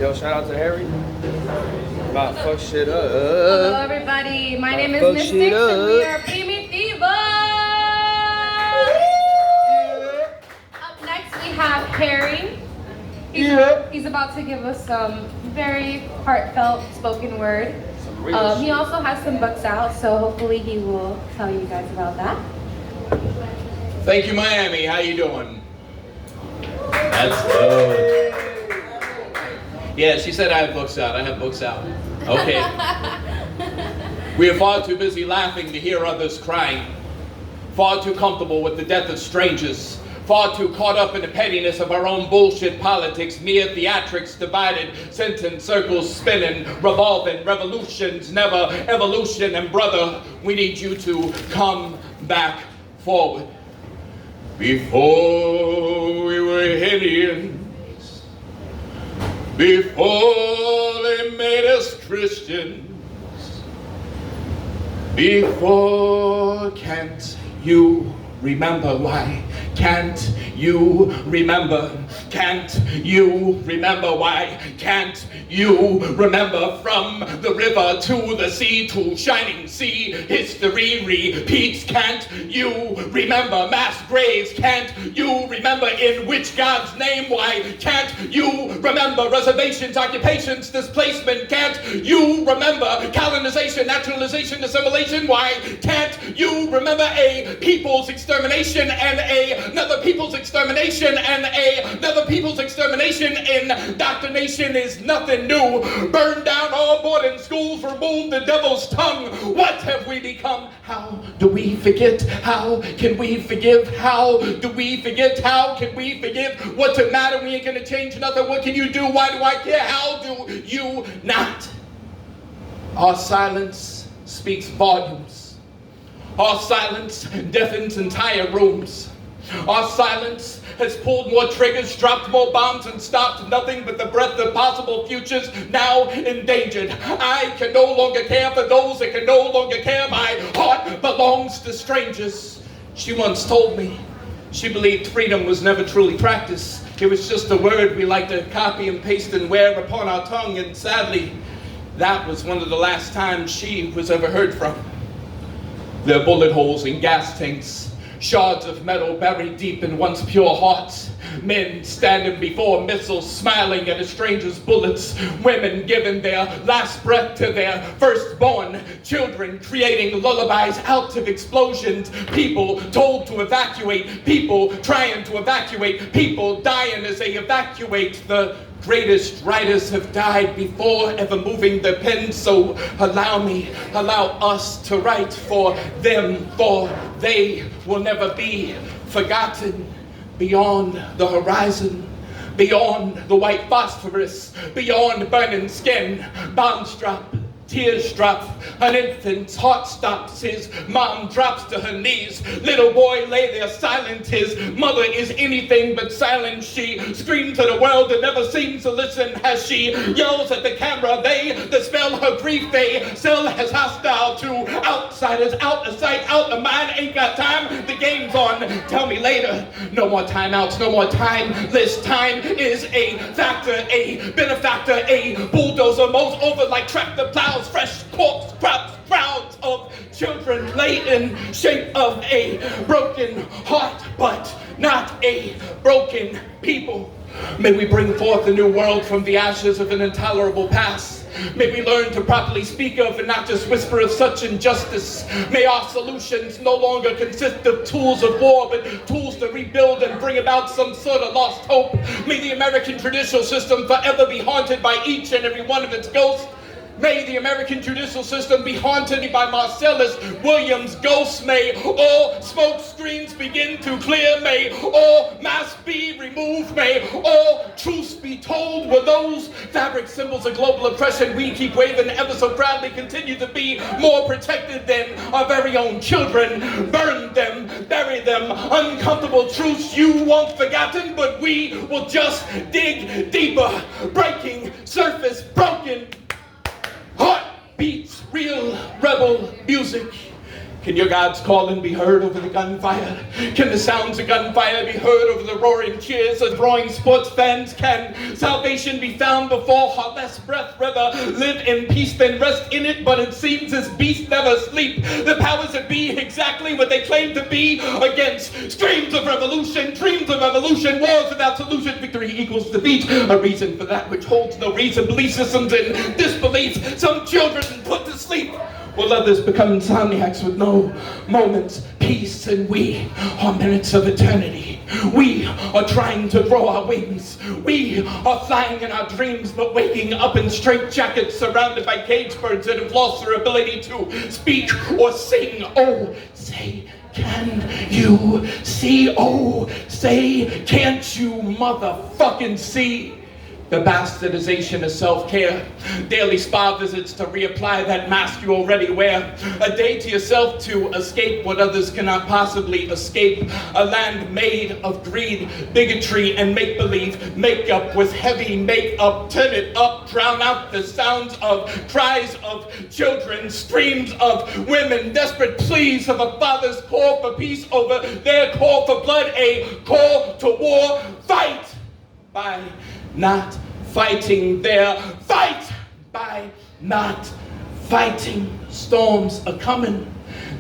Yo, shout out to Harry. About to fuck shit up. Hello, everybody. My name is Mystic, and we are Primitivo. Up next, we have Harry. He's about to give us some very heartfelt spoken word. He also has some books out, so hopefully he will tell you guys about that. Thank you, Miami. How you doing? That's good. Yeah, she said I have books out. I have books out. Okay. We are far too busy laughing to hear others crying. Far too comfortable with the death of strangers. Far too caught up in the pettiness of our own bullshit politics, mere theatrics, divided sentence, circles spinning, revolving, revolutions, never evolution. And brother, we need you to come back forward. Before we were Indians, before they made us Christians, before, can't you remember why? Can't you remember? Can't you remember why? Can't you remember? From the river to the sea to shining sea, history repeats. Can't you remember mass graves? Can't you remember in which God's name? Why can't you remember reservations, occupations, displacement? Can't you remember colonization, naturalization, assimilation? Why can't you remember a people's extermination and another people's extermination and another people's extermination? Indoctrination is nothing new. Burn down all boarding schools, remove the devil's tongue. What have we become? How do we forget? How can we forgive? How do we forget? How can we forgive? What's the matter? We ain't gonna change nothing. What can you do? Why do I care? How do you not? Our silence speaks volumes. Our silence deafens entire rooms. Our silence has pulled more triggers, dropped more bombs, and stopped nothing but the breath of possible futures now endangered. I can no longer care for those that can no longer care. My heart belongs to strangers. She once told me she believed freedom was never truly practiced. It was just a word we like to copy and paste and wear upon our tongue, and sadly, that was one of the last times she was ever heard from. There are bullet holes in gas tanks, shards of metal buried deep in once pure hearts, men standing before missiles smiling at a stranger's bullets, women giving their last breath to their firstborn, children creating lullabies out of explosions, people told to evacuate, people trying to evacuate, people dying as they evacuate. The greatest writers have died before ever moving their pen, so allow us to write for them, for they will never be forgotten. Beyond the horizon, beyond the white phosphorus, beyond burning skin, bombs drop, tears drop, an infant's heart stops, his mom drops to her knees, little boy lay there silent, his mother is anything but silent. She screams to the world that never seems to listen as she yells at the camera. They dispel her grief, they sell as hostile to outsiders, out of sight, out of mind, ain't got time, the game's on, tell me later. No more timeouts, no more timeless. Time is a factor, a benefactor, a bulldozer mows over like tractor plows. Fresh corpse crops, crowds of children lay in shape of a broken heart, but not a broken people. May we bring forth a new world from the ashes of an intolerable past. May we learn to properly speak of and not just whisper of such injustice. May our solutions no longer consist of tools of war, but tools to rebuild and bring about some sort of lost hope. May the American judicial system forever be haunted by each and every one of its ghosts. May the American judicial system be haunted by Marcellus Williams' ghosts. May all smoke screens begin to clear. May all masks be removed. May all truths be told. Will those fabric symbols of global oppression we keep waving ever so proudly continue to be more protected than our very own children? Burn them, bury them. Uncomfortable truths you won't forgotten, but we will just dig deeper. Breaking surface broken. Heart beats real rebel music. Can your God's calling be heard over the gunfire? Can the sounds of gunfire be heard over the roaring cheers of roaring sports fans? Can salvation be found before our last breath? Rather live in peace than rest in it, but it seems this beast never sleep. The powers that be exactly what they claim to be against streams of revolution, dreams of evolution, wars without solution, victory equals defeat. A reason for that which holds no reason, belief systems in disbelief. Some children put to sleep, while others become insomniacs with no moments, peace, and we are minutes of eternity. We are trying to grow our wings. We are flying in our dreams, but waking up in straitjackets surrounded by cage birds that have lost their ability to speak or sing. Oh, say, can you see? Oh, say, can't you motherfucking see? The bastardization of self-care, daily spa visits to reapply that mask you already wear, a day to yourself to escape what others cannot possibly escape, a land made of greed, bigotry, and make-believe, makeup with heavy makeup, turn it up, drown out the sounds of cries of children, screams of women, desperate pleas of a father's call for peace over their call for blood, a call to war, fight by not fighting their fight by not fighting. Storms are coming.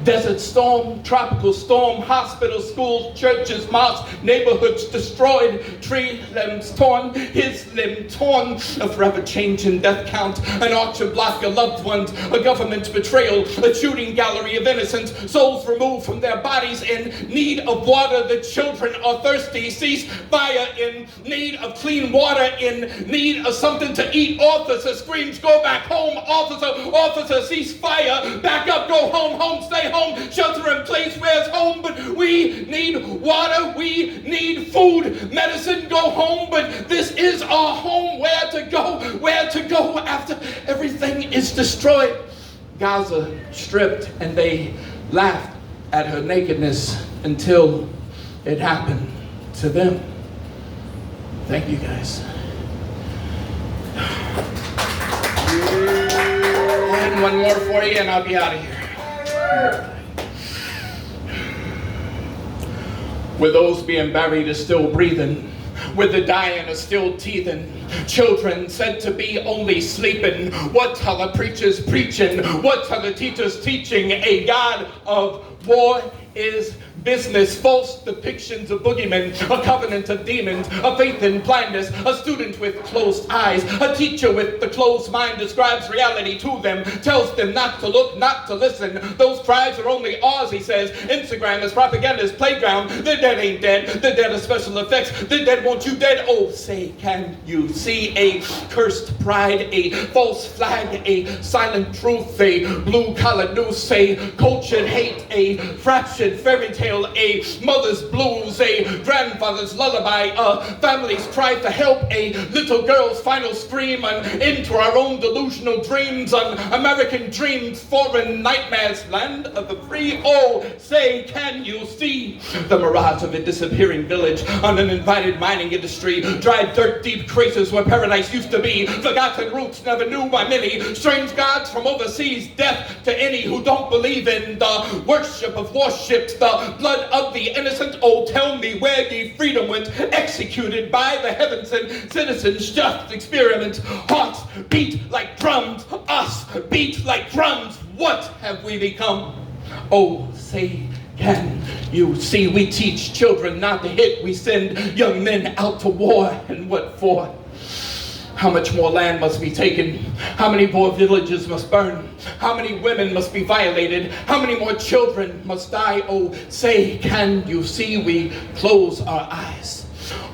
Desert storm, tropical storm, hospitals, schools, churches, mosques, neighborhoods destroyed, tree limbs torn, his limb torn, a forever change in death count, an auction block of loved ones, a government's betrayal, a shooting gallery of innocents, souls removed from their bodies in need of water. The children are thirsty, cease fire, in need of clean water, in need of something to eat. Officer screams, go back home. Officer, cease fire, back up, go home, stay home, shelter in place, where's home? But we need water, we need food, medicine, go home, but this is our home. Where to go after everything is destroyed? Gaza stripped, and they laughed at her nakedness until it happened to them. Thank you, guys. And one more for you, and I'll be out of here. Where those being buried are still breathing, where the dying are still teething, children said to be only sleeping. What are the preachers preaching? What are the teachers teaching? A God of war is business, false depictions of boogeymen, a covenant of demons, a faith in blindness, a student with closed eyes, a teacher with the closed mind describes reality to them, tells them not to look, not to listen. Those cries are only ours, he says. Instagram is propaganda's playground. The dead ain't dead, the dead are special effects, the dead want you dead. Oh, say, can you see? A cursed pride, a false flag, a silent truth, a blue-collar noose, a cultured hate, a fractured fairy tale, a mother's blues, a grandfather's lullaby, a family's cry for help, a little girl's final scream, and into our own delusional dreams, on American dreams, foreign nightmares, land of the free. Oh, say, can you see? The mirage of a disappearing village, an uninvited mining industry, dried dirt deep craters where paradise used to be, forgotten roots never knew by many, strange gods from overseas, death to any who don't believe in the worship of warships, the blood of the innocent. Oh, tell me where ye freedom went, executed by the heavens and citizens. Just experiment. Hearts beat like drums, us beat like drums. What have we become? Oh, say, can you see? We teach children not to hit. We send young men out to war, and what for? How much more land must be taken? How many more villages must burn? How many women must be violated? How many more children must die? Oh, say, can you see? We close our eyes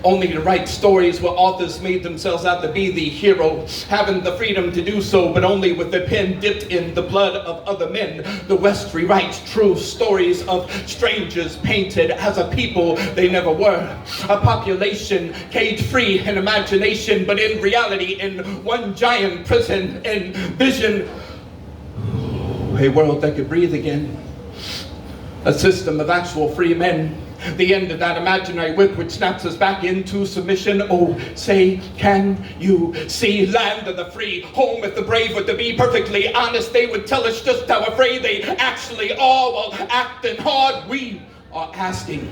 only to write stories where authors made themselves out to be the hero, having the freedom to do so, but only with the pen dipped in the blood of other men. The West rewrites true stories of strangers painted as a people they never were. A population cage-free in imagination, but in reality in one giant prison. In vision, a world that could breathe again. A system of actual free men the end of that imaginary whip which snaps us back into submission. Oh, say, can you see? Land of the free, home if the brave were to be perfectly honest, they would tell us just how afraid they actually are while acting hard. We are asking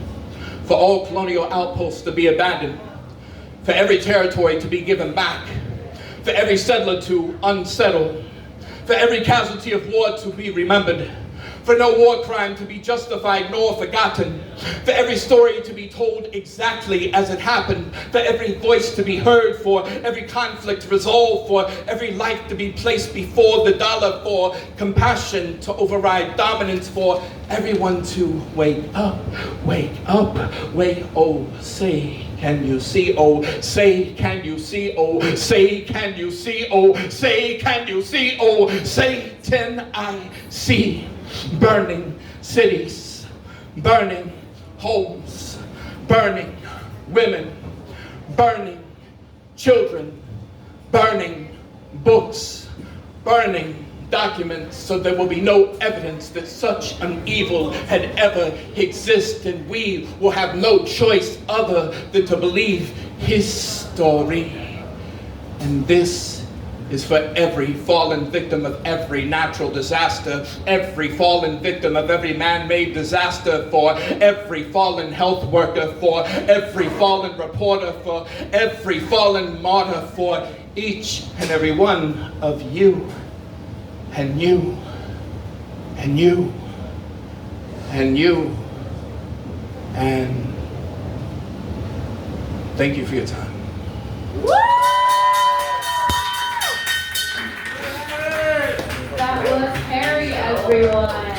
for all colonial outposts to be abandoned, for every territory to be given back, for every settler to unsettle, for every casualty of war to be remembered, for no war crime to be justified nor forgotten, for every story to be told exactly as it happened, for every voice to be heard, for every conflict resolved, for every life to be placed before the dollar, for compassion to override dominance, for everyone to wake up, wake up, wake. Oh, say, can you see? Oh, say, can you see? Oh, say, can you see? Oh, say, can you see? Oh, Satan, I see. Burning cities, burning homes, burning women, burning children, burning books, burning documents, so there will be no evidence that such an evil had ever existed, and we will have no choice other than to believe his story. And this is for every fallen victim of every natural disaster, every fallen victim of every man-made disaster, for every fallen health worker, for every fallen reporter, for every fallen martyr, for each and every one of you, and you, and you, and you, and thank you for your time. That was Harry, everyone.